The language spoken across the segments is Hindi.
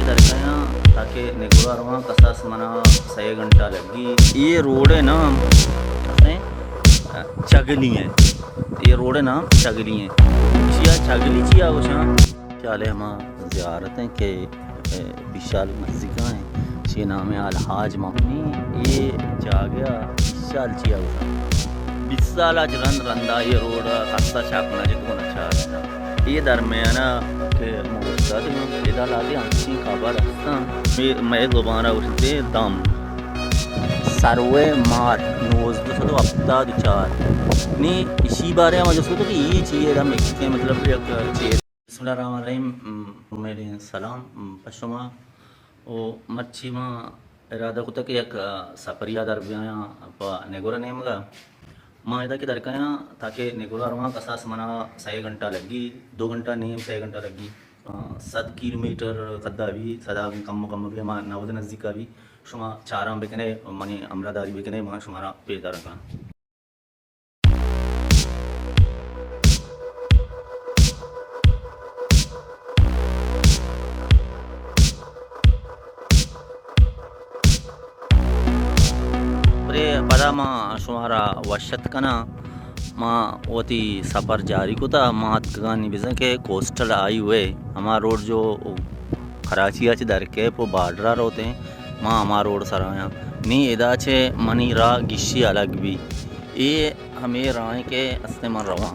दरकाया ताकि नेगुरा रवा कसास मना 6 घंटा लगी। ये रोड है ना चगली है, ये रोड है ना चगली है इशिया चगली ची आगोशा चाले हम ज़ियारतें के विशाल मस्जिद हैं शे नाम है अलहाज मम्मी। ये जा गया विशाल ची आगोशा 20 साल आज रंदा ये रोड खस्ता शाकना जितना अच्छा ये दरमियाना के मुस्तद इधर लाते अच्छी खबर हस्ता मैं दोबारा उठते दम सरवे मार नोज तो हफ्ता चार नहीं इसी बारे में जो तो कि ये चीज़ हम एक मतलब एक चीज़ बिस्मिल्लाहिर्रहमानिर्रहीम मेरे सलाम पशुमा ओ मच्छी में इरादा कुता कि एक सफरिया दरबिया नेगोरा नेम का माँ इधर के दरकाया ताकि नेगोरा रवा कसास मना 6 घंटा लगी 2 घंटा नेम 6 घंटा लगी 7 किलोमीटर कद्दा भी सदा कम भी हमारा नवद नज़दीक का भी शुमा चारा बेकने मनी अमरादारी बेकने माँ शुमारा पेदार का पदा माँ शुमारा वशत कना माँ वती सफ़र जारी को था माँ गानी बिजन के कोस्टल आई हुए हमारा रोड जो कराची आज दर के वो बार्डर होते हैं माँ हमारा रोड सराया नहीं इदा छे मनी रा गिशी अलग भी ये हमें राय के अस्ते मन रवा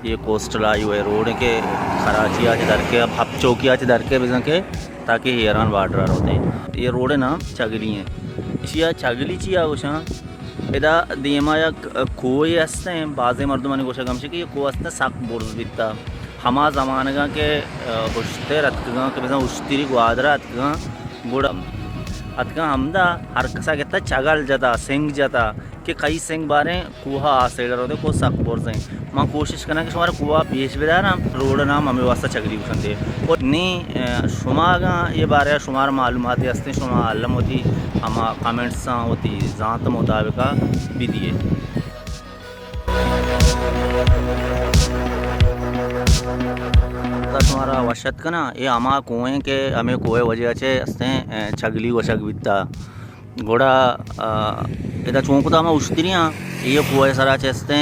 ये कोस्टल आई हुए रोड के कराची आज दर के अब हप चौकी आज दर के बिजन के ताकि हेरान बार्डर होते हैं ये रोड है ना चगली है इशिया चगली ची आगोशा इदा दियमाया कोई असते हैं बाज़े मर्दमानी गोशा गमशे कि ये को असते साक बोर्स बिता हमा ज़मानगा के उश्ते रतगा के बिसा उश्तिरी ग्वादरा अतगा गुड़ अतगा हमदा हर कसा कहता चगल जाता सिंग जाता कि कई सिंग बारे कुहा आसेडर होते को साक बोर्स हैं माँ कोशिश करना कि शुमारा कुआ पेश बेदा ना रोड नाम हमें वास्ता चगली उठते और नहीं शुमागा ये बारे शुमार मालूमात हस्ते शुमा अलम होती हम कमेंट्स होती ज़ात मुताबिका भी दिए तुम्हारा वशत का ना ये हमा कुएँ के हमें कुएँ वजह से हस्ते छगली वशक बिता घोड़ा इधर चौंकता हम उश्तरियाँ ये कुएँ सरा चेस्ते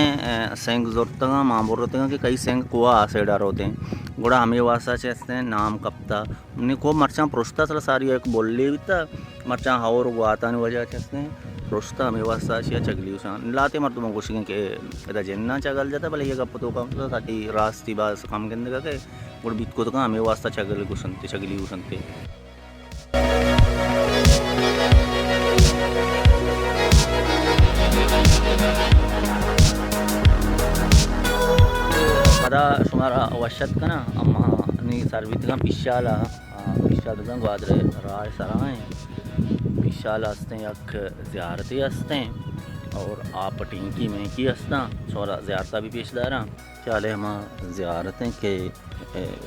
सेंग जोरतगा माँ बोलते कि कई सेंग कुआ आसे डर होते हैं घोड़ा हमें वासा चेस्ते हैं नाम कपता उन्हें को मरचा प्रोस्ता सला सारी एक बोल बिता मरचा हावर गुआता वजह चेस्ते हैं प्रोस्ता हमें वासा चिया चगली उसान लाते मरतुम कुशिंग के इधर जेन्ना चगल जाता भले ये गप तो कम तो साथी रास्ती बास कम के के गुड़ बीत को तो हमें वास्ता चगल कुशनते चगली कुशनते पदा शुमारा वशत का ना अम्मा नहीं सर्वित का पिशाला ग्वादरे राय सराय पिशाला हस्ते यक ज़ियारती हस्ते और आप टिंकी में की हस्ता छोरा ज़ियारता भी पेशदारा चाले हम ज़ियारतें के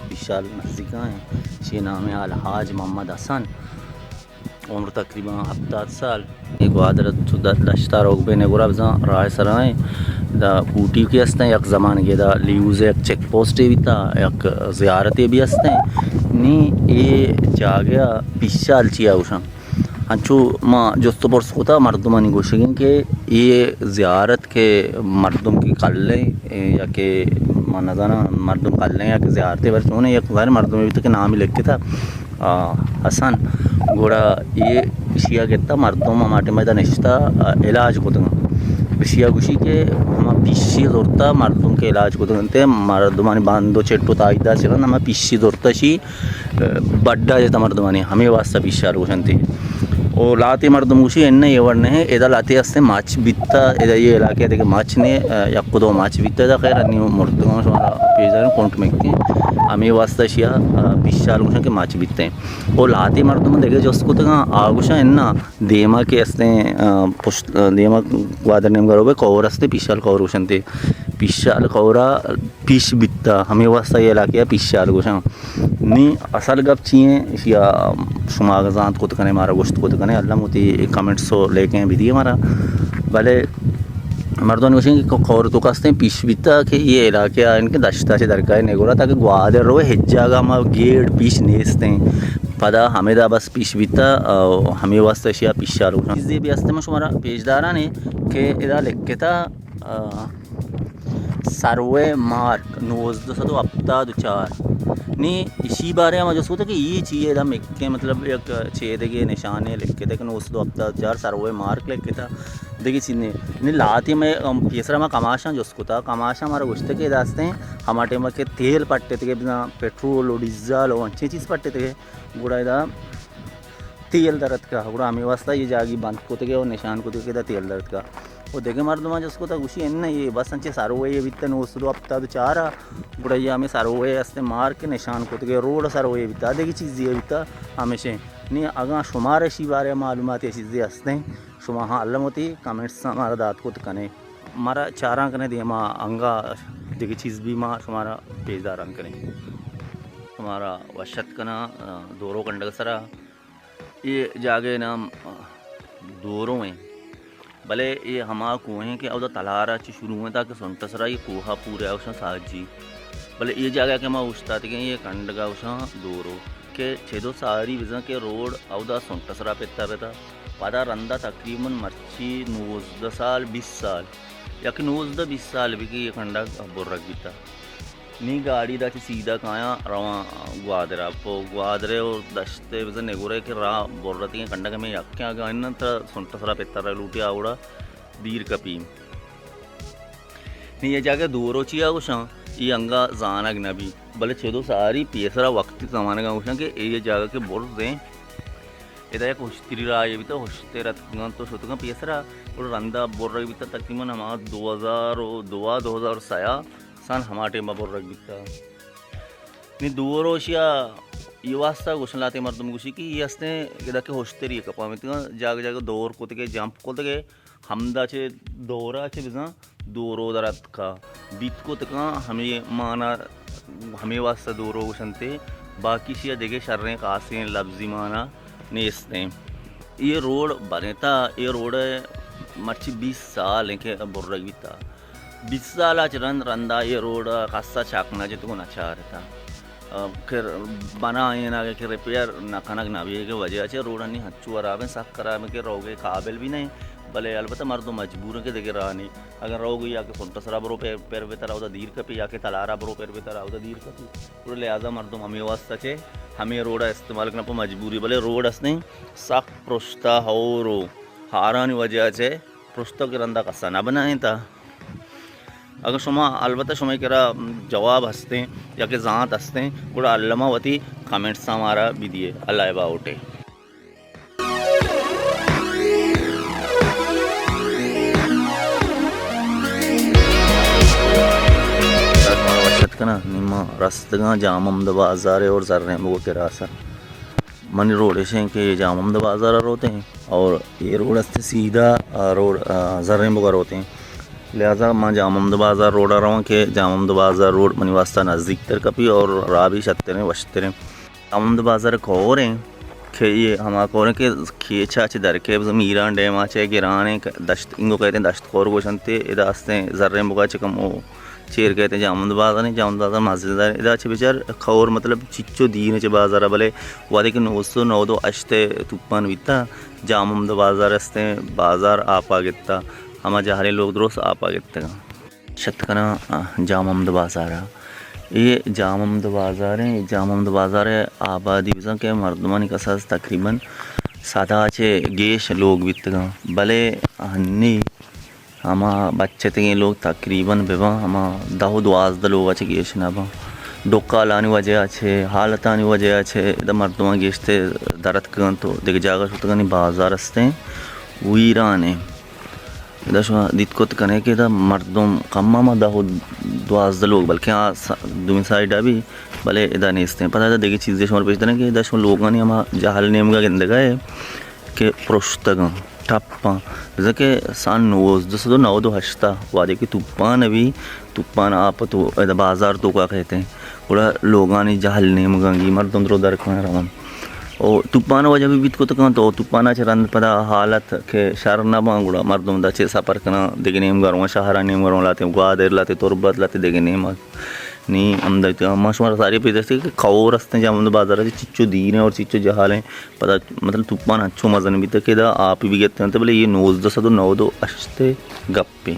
विशाल मस्जिद हैं शे नाम है अलहाज मोहम्मद हसन उम्र तकरीबन 70 साल एक ग्वादर दश्ता रोग बे नेगुरा राय सराय दा ऊटी के हस्ते एक ज़मान के दा लीव्स एक चेक पोस्ट भी था एक ज़ियारतें भी हस्ते नहीं ये जा गया पिशाल चिया उषा अच्छो माँ जोस्तो पर्स होता मर्दमानी गोशगिन के ये ज़ियारत के मर्दम की कल्ले या के माना जाना मर्दम कल्ले या के ज़ियारतें वर्ष उन्हें एक बार मर्दम भी तो के नाम ही लिख के था हसन घोड़ा ये शिया कहता मर्दम हमारे मैदान निश्ता इलाज को दूँगा शिया गुशी के हम पिशी जोरता मर्दम के इलाज को दूँगते मर्दमानी बांधो चेट्टो ताइदा चला ना हम पिशी जोरता शी बड्डा जाता मर्दमानी हमें वास्ता पिशार गोशंती और लाते मर्दम गुशी एन्न एवरने है इधर लाते हस्ते माच बित्ता इधर ये इलाके देखे माच ने यक्को दो माच बित्ता था खैर अन्य मुर्दों हमारा पेजर कौंट में के हमें वास्ता शिया पिशार गुशन के माच बित्ते हैं और लाते मर्दम देखे जो उसको तो आगुशा एन्ना देमा के हस्ते पुष्ट देमा ग्वादर नेम करोगे कौर हस्ते पिशाल कौर गुशन थे पिशाल कौरा पिश बित्ता हमें वास्ता ये इलाके पिशाल गुशन नहीं असल गप चाहिए शिया शुमागजात को तो कने मारा गोश्त को तो कने अल्लाह मोती कमेंट्स तो लेके भी दिए हमारा भले मर्दों ने को खौर तो कसते हैं पीछ बिता कि ये इलाके इनके दश्ता से दरकार नेगोरा ताकि ग्वादर रो हिज्जागा हम गेट पीछ नेसते हैं पदा हमें दा बस पीश बीता हमें वास्ते अशिया पिशालो चीज़ें भी हस्ते में शुमारा पेजदारा ने के इदा लिखता सर्वे मार्क 1974 नी इसी बारे में जो सोचा कि ये चीज़ इदा मिक्के मतलब एक छेद के निशाने लिखे थे कि 1974 सर्वे मार्क लिखे था देखिए चीज़ ने लाती में तीसरा में कमाशा जो उसको था कमाशा हमारा गुस्ते के दास्ते हमारे टेम के तेल पट्टे थे बिना पेट्रोल और डीजल और अच्छी चीज़ पट्टे थे गुड़ा इदा तेल दर्द का गुड़ा हमें वास्ता ये जागी बंद को थे और निशान को थे तेल दर्द का वो देखे मर्दमा जिसको था गुशी एन ये बस अंचे सारोवे ये बितन वस्तु अब तक चारा गुड़ैया हमें सारोवे हस्ते मार के निशान को थे रोड सारोवे बिता देखी चीज़ ये बिता हमेशा नहीं अगा शुमार ऐसी बारे मालूमात ऐसी चीज़ें हंसते शुमा हाँ अल्लाह होती कमेंट्स हमारा दात को कने हमारा चारा कने दिए माँ अंगा देखी चीज़ भी माँ शुमारा पेजदार अंग करें हमारा वशत कना दोरो कंडक सरा ये जागे नाम दोरों में भले ये हमारा कुएँ के अब तलारा ची शुरू में था कि सुनतसरा ये कोहा पूरा है उसमें साजी भले ये जगह के मैं उछता थी कि ये कंड का उसमें दोरो के छेदो सारी विजन के रोड अवधा सुनतसरा पेता पेता पदा रंदा तकरीबन मर्ची 19 साल 20 साल या कि 19-20 साल भी कि ये कंडा बुर्रक भी था नी गाड़ी दा सीधा काया रवा ग्वादरा पो ग्वादरे और दस्ते विजन नेगुरे के रा बोर्रती के कंडा के में यक्या गाइन त सुनतसरा पेता लूटिया आवड़ा दीर कपी नी ये जाके दूरो चिया उषा ये अंगा जानक नबी भले छेदो सारी पेसरा वक्त जमाने का उषा के ये जगह के बोल दें इधर एक होश्तरी रहा ये भी तो होश्ते रत्न तो सोतुका पेसरा और रंदा बोल रही भी तकरीबन हमारा 2000 साया सान हमारे टेम बोल रख बिता नी दूरोशिया ये वास्ता गुशन लाते मर्दम गुशी की ये हस्ते इधर के होश्तरी कपा में जाग जाग दौर को तके जंप को तके हमदा चे दौरा चे बिजा दोरो दरत का बीत को तका हमें माना हमें वास्ता दोरो गुशनते बाकी शिया देखे शर्रे कासे लफ्जी माना नेस्ते ये रोड बनेता ये रोड मर्ची 20 साल के बुर्रक बिता 20 साल रंदा ये रोड खासा चाकना जो तुमको अच्छा रहता फिर बना ये ना कि रिपेयर ना खनक ना भी के वजह से रोड नहीं हच्चू आराम साफ करा में के रहोगे काबिल भी नहीं भले अलबत्ता मर्दो मजबूर के देखे रहा नहीं अगर रहोगे या के सुनतसरा बरो पैर पे तरह दीर कपी या के तलारा बरो पैर पे तरह दीर कपी पूरे लिहाजा मर्दो हमें वास्ता चे हमें रोड इस्तेमाल करना पर मजबूरी भले रोड हंसने सख्त प्रोस्ता हो रो हारानी वजह से प्रोस्ता के रंदा कसा ना बनाए था अगर शुमा अलबत्ता शुमा करा जवाब हंसते या कि ज़ात हंसते पूरा अल्लामावती कमेंट्स हमारा भी दिए अल्लाह बाउटे ना निम्मा रास्ता जामद बाज़ार और जर्रे वो के रास्ता मनी रोड ऐसे के जामद बाज़ार रोते हैं और ये रोड से सीधा रोड जर्रे बगर होते हैं लिहाजा माँ जामद बाज़ार रोड आ रहा हूँ कि जामद बाज़ार रोड मनी वास्ता नज़दीक तर कपी और राबी शतरे वशतरे जामद बाज़ार खोर हैं कि ये हमारा खोर के खेचा चे दर के मीरान डैम आचे गिराने दश्त इनको कहते हैं दश्त खोर गोशनते इधर हंसते जर्रे बगा चकम वो चेर कहते हैं जामद बाज़ार नहीं जामद बाज़ार मस्जिद इधर अच्छे बेचार खौर मतलब चिच्चो दीन चे बाज़ार भले वादे के 909 अश्ते तुप्पान बीता जामद बाज़ार हंसते बाज़ार आपा गिता हम जहरे लोग दोस्त आपा गिता शतकना जामद बाज़ार ये जामद बाज़ार है जामद बाज़ार आबादी बिजा के मर्दमानी का साज तकरीबन सादा चे गेश लोग बीतगा भले हन्नी हमा बच्चे ते लोग तकरीबन बेबा हमा 10-12 लोग अच्छे गेश ना बा डोका लाने वजह अच्छे हालत आने वजह अच्छे इधर मर्दमा गेशते दरद कन तो देख जागा शुतगा नहीं बाज़ार हंसते वीराने इधर शो दिक्कत कने के इधर मर्दम कम्मा मा 10-12 लोग बल्कि दूसरी साइड अभी भले इधर नहीं हंसते पता है देखिए चीज़ें शोर पेश देना कि इधर शो लोग नहीं हमा जहल नेम का गिंद गए के प्रोश्तगा टप्पा जैसे कि सन 1909 हश्ता वादे की तुप्पान अभी तुप्पान आप तो बाज़ार तो क्या कहते हैं थोड़ा लोगानी जहल नेम गंगी मर्दम दरो दर खान रवन और तुप्पान वजह भी बीत को तो कहाँ तो तुप्पाना चरंद पदा हालत के शहर ना बांगुड़ा मर्दम दा चे सफर करना देखे नेम गरवा शहरा नेम गरवा लाते ग्वादर लाते तुरबत लाते देखे नेम नी अमदा मशहूर सारी पे जैसे कि खौर असते जाम बाजार चिच्चो दीन है और चिच्चो जहालें पता मतलब तुप्पा अच्छो मजन भी तक आप भी गते हैं बोले ये नोज दस दो नौ दो अश्ते गप्पे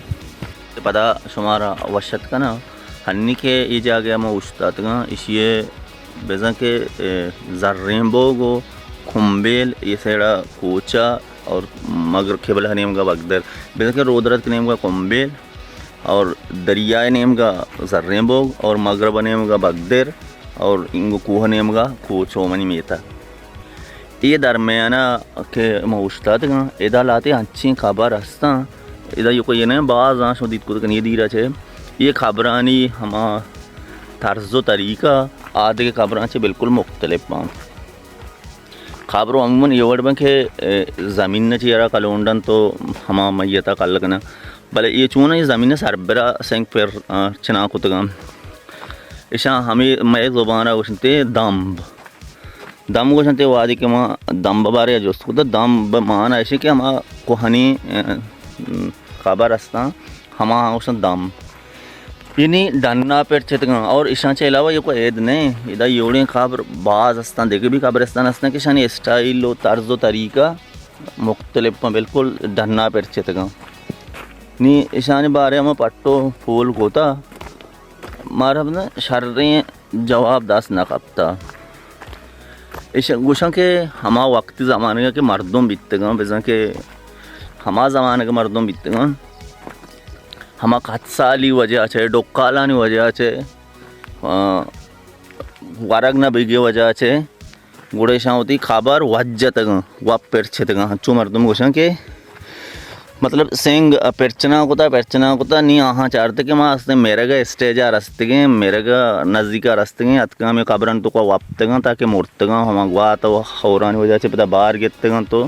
पता शुमारा वशत का ना हन्नी के ये जा गया मैं उस्ताद का इसिए बेजा के जर्रेंबोगो खुम्बेल ये सेड़ा कोचा और मगर खेबल हनेम का बगदर बेजा के रोदरत के नेम का कुम्बेल और दरियाए नेम का जर्रेंबोग और मगरब नेम का बगदर और इंगो कोह नेम का कोचो मनी मेता ये दरमियाना के उस्ताद का इदा लाते अच्छी खबर हस्ता इदा ये कोई ना बाज आशो दीत को ये दी रहा ये खबरानी हमा तर्ज़ो तरीका आदि के खबरान से बिल्कुल मुख्तलिफ पाऊँ खबरों अमूमन ये वर्ड में के ज़मीन न चेहरा कलोंडन तो हमा मैयता कल कना भले ये चूना ये ज़मीन सरबरा सेंग पर चना कुतगम इशा हमें मैं ज़ुबान वशनते दम वशनते वादी के माँ दम बारे जो उसको तो दम मान ऐसे कि हमा कोहनी खबर अस्ता हमा वशन दम इनी डन्ना पेट चतगा और इशाचे अलावा ये कोई ऐद नहीं इधर योड़े खबर बाज अस्तान देखे भी खबरस्तान अस्तान के शानी स्टाइल और तर्ज़ो तरीका मुख्तलिफ बिल्कुल डन्ना पेट चतगा नी ईशानी बारे में पट्टो फूल होता मारा ना शर्रें जवाब दास न कपता इस गुशा के हमा वक्ती ज़माने के मर्दों बीतगा बेजा के हमा ज़माने के मर्दों बीतगा हमा खत्साली वजह छे डोकालानी वजह छे वारग न बिगे वजह छे गुड़े शावती खबर वज्जत वाप पेरछे तगा हच्चो मर्दम गोशा के मतलब सेंग पेरचना कोता नी आहा चारते के मां अस्ते मेरे का स्टेज आ रस्ते के मेरे का नज़दीका रस्ते के अतका में खबरन तो को वापतगा ताकि मुर्तगा हम वा तो खौरानी वजह छे पता बाहर गेतगा तो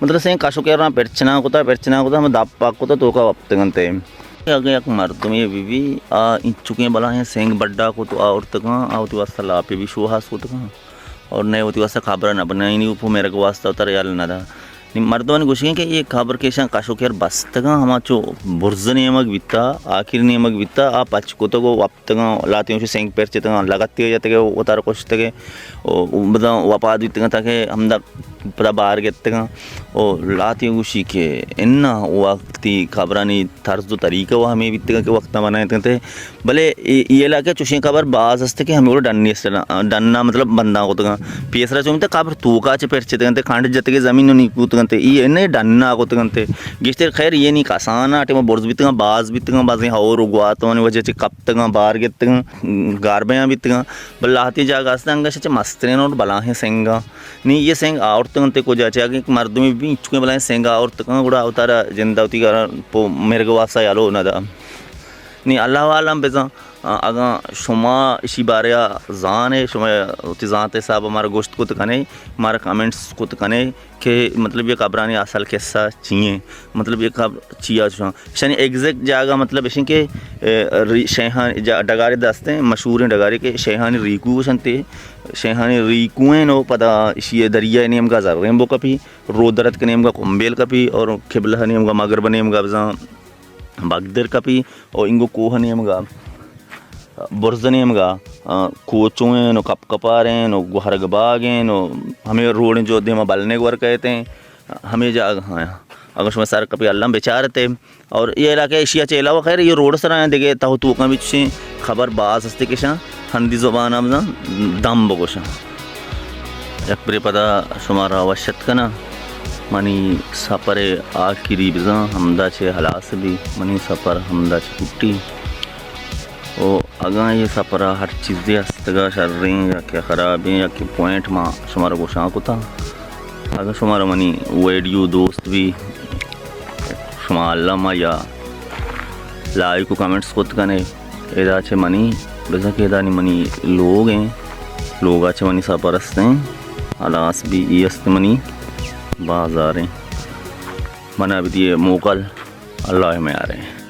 मतलब सेंग काशो के रहा पेरचना कोता हम दाप पाक कोता तो का वापतगनते अगर एक मर्द में बीवी चुके बला है सेंग बड्डा को तो और तक आवती वास्ता लापे भी शुहास को तक और नए होती वास्ता खबर न बनाई नहीं ऊपर मेरे को वास्ता उतर याल ना था मर्दवान घुसे कि ये खबर के शां काशो के बस तक हम चो बुर्ज नियमक बिता आखिर नियमक बिता आ पच को तो वो अब तक लाते हैं सेंग पेर चेत लगाते जाते के उतार कोश तक बता वपा दिते ताकि हम पता बाहर के तक ओ लाते उसी के इन्ना वक्ती खबरानी तर्ज़ो तरीका वो हमें बीतगा के वक्त बनाए थे भले ये लाके चुशी खबर बाज हस्ते कि हमें डन्ना मतलब बंदा होता पेसरा चुमते खबर तूका चे पेरचे खांड जते के ज़मीन नहीं कूतगंते ये नहीं डन्ना कोतगंते गिश्ते खैर ये नहीं कासाना आटे में बोर्ज बीतगा बाज और उगवात वजह से कब तक बाहर के गारबया बीतगा बल्लाती जागा अंग से मस्तरेन और बला है सेंगा नहीं ये सेंग और तंते को जाचे आगे मर्द में भी चुके बलाएं सेंगा और तक गुड़ा अवतारा जिंदावती का पो मेरे को वास्ता यालो ना दा नहीं अल्लाह वालम बेजा अगा शुमा इसी बारे जान है शुमा जाते साहब हमारा गोश्त को तो कने हमारा कमेंट्स को तो कने के मतलब ये खबरानी असल कैसा चाहिए मतलब ये खबर चिया शानी एग्जैक्ट जागा मतलब इसी के शेहान डगारे दस्ते मशहूर हैं डगारे के शेहानी रीकू संते शेहानी रीकुएं नो पता इसी दरिया नेम का जर्रेंबो कभी रोदरत के नेम का कुम्बेल कभी और खिबला नेम का मगरब नेम का बगदर कभी और इंगो कोह नेम का बुर्ज नेम का कोचुएं नो कप कपारे नो गुहरग बागें नो हमें रोड जो दे में बलने वर कहते हैं हमें जा हाँ अगर उसमें सर कभी अल्लाह बेचारे थे और ये इलाके एशिया चेला व खैर ये रोड सर आए देखे ताहु तू का बीच खबर बाज हस्ते के शां हंदी ज़ुबान अब ना दम बगोशा एक बरे पता शुमारा वशत का ना मनी सफ़र आखिरी बिजा हमदा छे हलास भी मनी सफ़र हमदा छे कुट्टी ओ अगा ये सफ़रा हर चीज़ें हस्तगा शर्रें या क्या ख़राब हैं या क्या पॉइंट माँ शुमारा गोशा को था अगर शुमारा मनी वीडियो दोस्त भी शुमा अल्लामा या लाइक को कमेंट्स खुद कने एदा छे मनी बेजा के एदा मनी लोग हैं लोग अच्छे मनी सफ़र हस्ते हैं हलास भी ये हस्ते मनी बाज़ारें मना भी दिए मोकल अल्लाह में आ रहे हैं।